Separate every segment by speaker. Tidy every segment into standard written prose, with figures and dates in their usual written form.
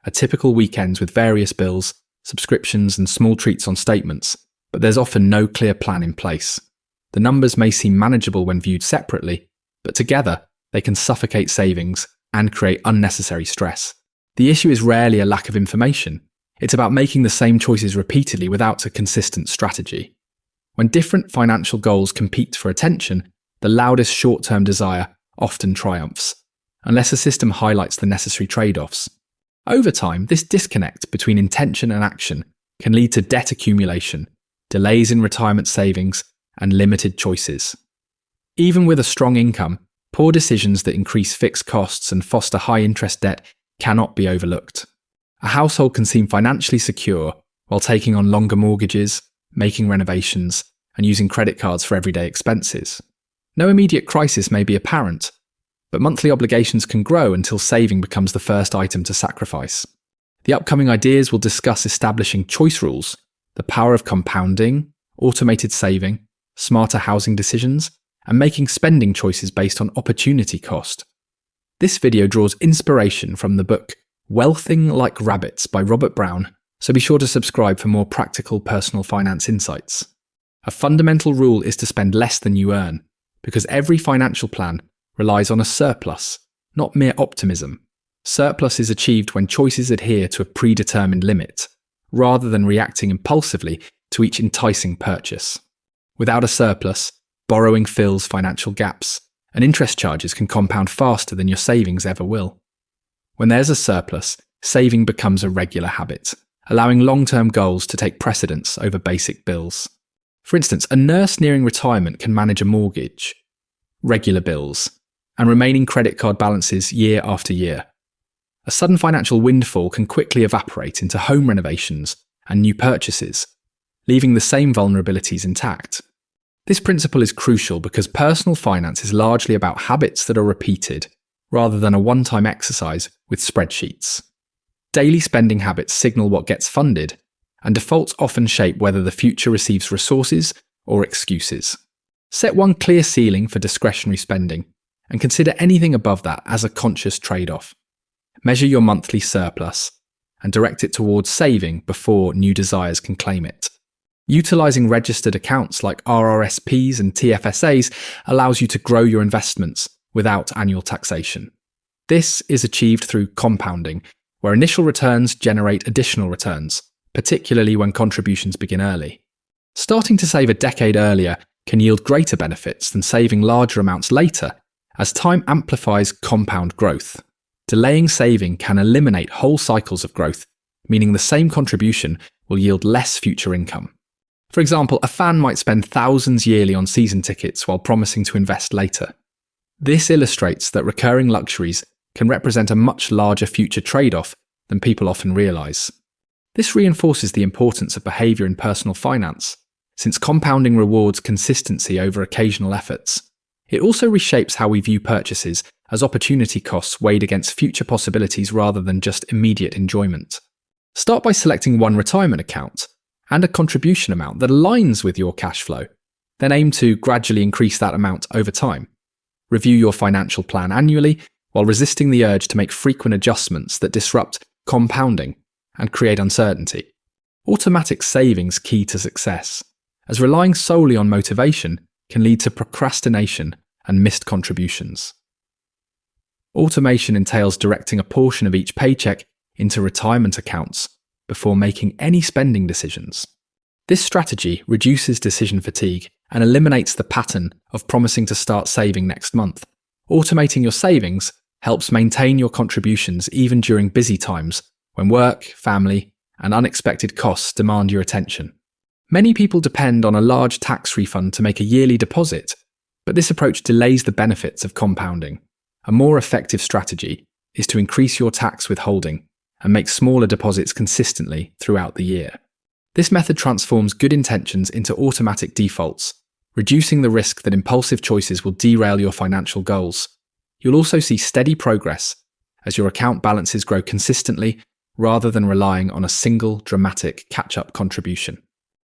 Speaker 1: A typical weekends with various bills, subscriptions and small treats on statements, but there's often no clear plan in place. The numbers may seem manageable when viewed separately, but together they can suffocate savings and create unnecessary stress. The issue is rarely a lack of information. It's about making the same choices repeatedly without a consistent strategy. When different financial goals compete for attention, the loudest short-term desire often triumphs, unless a system highlights the necessary trade-offs. Over time, this disconnect between intention and action can lead to debt accumulation, delays in retirement savings, and limited choices. Even with a strong income, poor decisions that increase fixed costs and foster high-interest debt cannot be overlooked. A household can seem financially secure while taking on longer mortgages, making renovations, and using credit cards for everyday expenses. No immediate crisis may be apparent, but monthly obligations can grow until saving becomes the first item to sacrifice. The upcoming ideas will discuss establishing choice rules, the power of compounding, automated saving, smarter housing decisions, and making spending choices based on opportunity cost. This video draws inspiration from the book Wealthing Like Rabbits by Robert Brown, so be sure to subscribe for more practical personal finance insights. A fundamental rule is to spend less than you earn, because every financial plan relies on a surplus, not mere optimism. Surplus is achieved when choices adhere to a predetermined limit, rather than reacting impulsively to each enticing purchase. Without a surplus, borrowing fills financial gaps, and interest charges can compound faster than your savings ever will. When there's a surplus, saving becomes a regular habit, allowing long-term goals to take precedence over basic bills. For instance, a nurse nearing retirement can manage a mortgage, regular bills, and remaining credit card balances year after year. A sudden financial windfall can quickly evaporate into home renovations and new purchases, leaving the same vulnerabilities intact. This principle is crucial because personal finance is largely about habits that are repeated, rather than a one-time exercise with spreadsheets. Daily spending habits signal what gets funded, and defaults often shape whether the future receives resources or excuses. Set one clear ceiling for discretionary spending, and consider anything above that as a conscious trade-off. Measure your monthly surplus, and direct it towards saving before new desires can claim it. Utilising registered accounts like RRSPs and TFSAs allows you to grow your investments without annual taxation. This is achieved through compounding, where initial returns generate additional returns, particularly when contributions begin early. Starting to save a decade earlier can yield greater benefits than saving larger amounts later, as time amplifies compound growth. Delaying saving can eliminate whole cycles of growth, meaning the same contribution will yield less future income. For example, a fan might spend thousands yearly on season tickets while promising to invest later. This illustrates that recurring luxuries can represent a much larger future trade-off than people often realise. This reinforces the importance of behaviour in personal finance, since compounding rewards consistency over occasional efforts. It also reshapes how we view purchases as opportunity costs weighed against future possibilities rather than just immediate enjoyment. Start by selecting one retirement account and a contribution amount that aligns with your cash flow. Then aim to gradually increase that amount over time. Review your financial plan annually while resisting the urge to make frequent adjustments that disrupt compounding and create uncertainty. Automatic savings key to success, as relying solely on motivation can lead to procrastination and missed contributions. Automation entails directing a portion of each paycheck into retirement accounts before making any spending decisions. This strategy reduces decision fatigue and eliminates the pattern of promising to start saving next month. Automating your savings helps maintain your contributions even during busy times when work, family, and unexpected costs demand your attention. Many people depend on a large tax refund to make a yearly deposit, but this approach delays the benefits of compounding. A more effective strategy is to increase your tax withholding and make smaller deposits consistently throughout the year. This method transforms good intentions into automatic defaults, reducing the risk that impulsive choices will derail your financial goals. You'll also see steady progress as your account balances grow consistently rather than relying on a single dramatic catch-up contribution.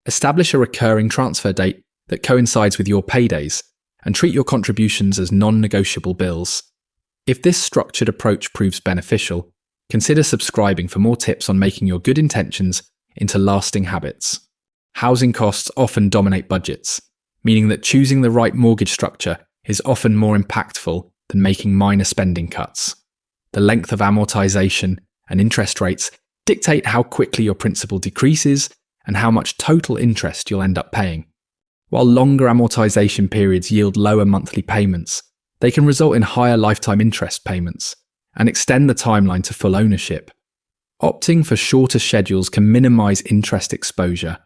Speaker 1: Establish a recurring transfer date that coincides with your paydays and treat your contributions as non-negotiable bills. If this structured approach proves beneficial, consider subscribing for more tips on making your good intentions into lasting habits. Housing costs often dominate budgets, meaning that choosing the right mortgage structure is often more impactful than making minor spending cuts. The length of amortization and interest rates dictate how quickly your principal decreases and how much total interest you'll end up paying. While longer amortization periods yield lower monthly payments, they can result in higher lifetime interest payments and extend the timeline to full ownership. Opting for shorter schedules can minimize interest exposure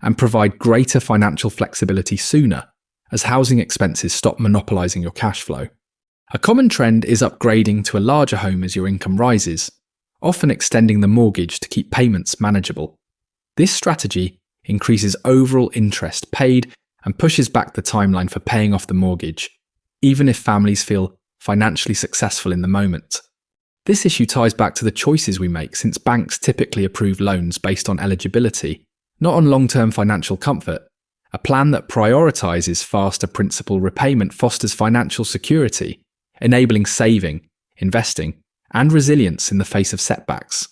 Speaker 1: and provide greater financial flexibility sooner, as housing expenses stop monopolizing your cash flow. A common trend is upgrading to a larger home as your income rises, often extending the mortgage to keep payments manageable. This strategy increases overall interest paid and pushes back the timeline for paying off the mortgage, even if families feel financially successful in the moment. This issue ties back to the choices we make, since banks typically approve loans based on eligibility, not on long-term financial comfort. A plan that prioritizes faster principal repayment fosters financial security, enabling saving, investing, and resilience in the face of setbacks.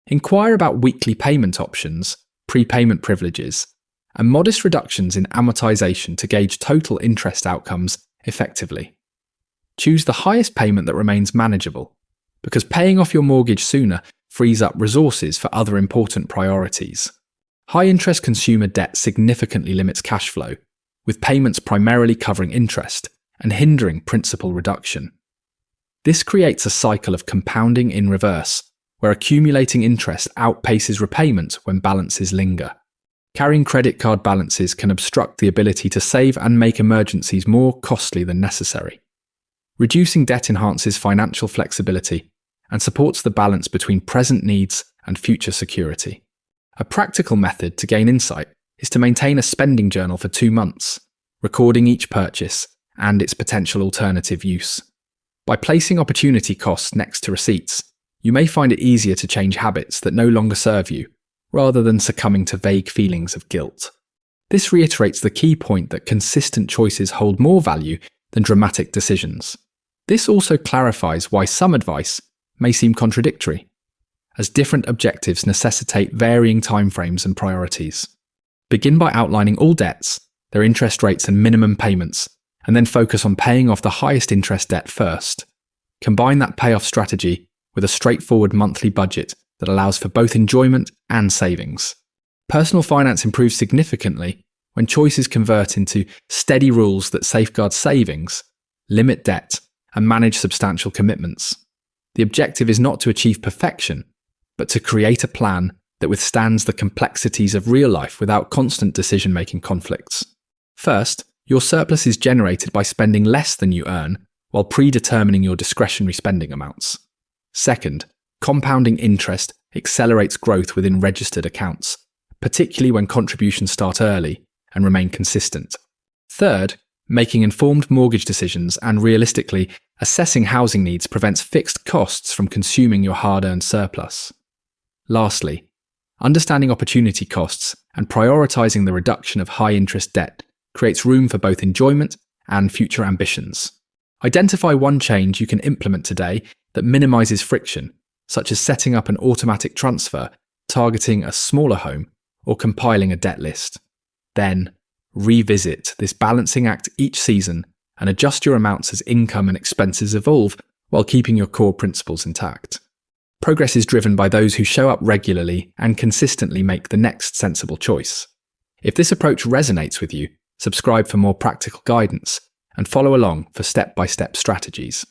Speaker 1: Inquire about weekly payment options, prepayment privileges, and modest reductions in amortization to gauge total interest outcomes effectively. Choose the highest payment that remains manageable, because paying off your mortgage sooner frees up resources for other important priorities. High-interest consumer debt significantly limits cash flow, with payments primarily covering interest and hindering principal reduction. This creates a cycle of compounding in reverse, where accumulating interest outpaces repayment when balances linger. Carrying credit card balances can obstruct the ability to save and make emergencies more costly than necessary. Reducing debt enhances financial flexibility and supports the balance between present needs and future security. A practical method to gain insight is to maintain a spending journal for 2 months, recording each purchase and its potential alternative use. By placing opportunity costs next to receipts, you may find it easier to change habits that no longer serve you, rather than succumbing to vague feelings of guilt. This reiterates the key point that consistent choices hold more value than dramatic decisions. This also clarifies why some advice may seem contradictory, as different objectives necessitate varying timeframes and priorities. Begin by outlining all debts, their interest rates and minimum payments, and then focus on paying off the highest interest debt first. Combine that payoff strategy with a straightforward monthly budget that allows for both enjoyment and savings. Personal finance improves significantly when choices convert into steady rules that safeguard savings, limit debt, and manage substantial commitments. The objective is not to achieve perfection, but to create a plan that withstands the complexities of real life without constant decision-making conflicts. First, your surplus is generated by spending less than you earn while predetermining your discretionary spending amounts. Second, compounding interest accelerates growth within registered accounts, particularly when contributions start early and remain consistent. Third, making informed mortgage decisions and realistically assessing housing needs prevents fixed costs from consuming your hard-earned surplus. Lastly, understanding opportunity costs and prioritizing the reduction of high-interest debt creates room for both enjoyment and future ambitions. Identify one change you can implement today that minimizes friction, such as setting up an automatic transfer, targeting a smaller home, or compiling a debt list. Then, revisit this balancing act each season and adjust your amounts as income and expenses evolve while keeping your core principles intact. Progress is driven by those who show up regularly and consistently make the next sensible choice. If this approach resonates with you, subscribe for more practical guidance and follow along for step-by-step strategies.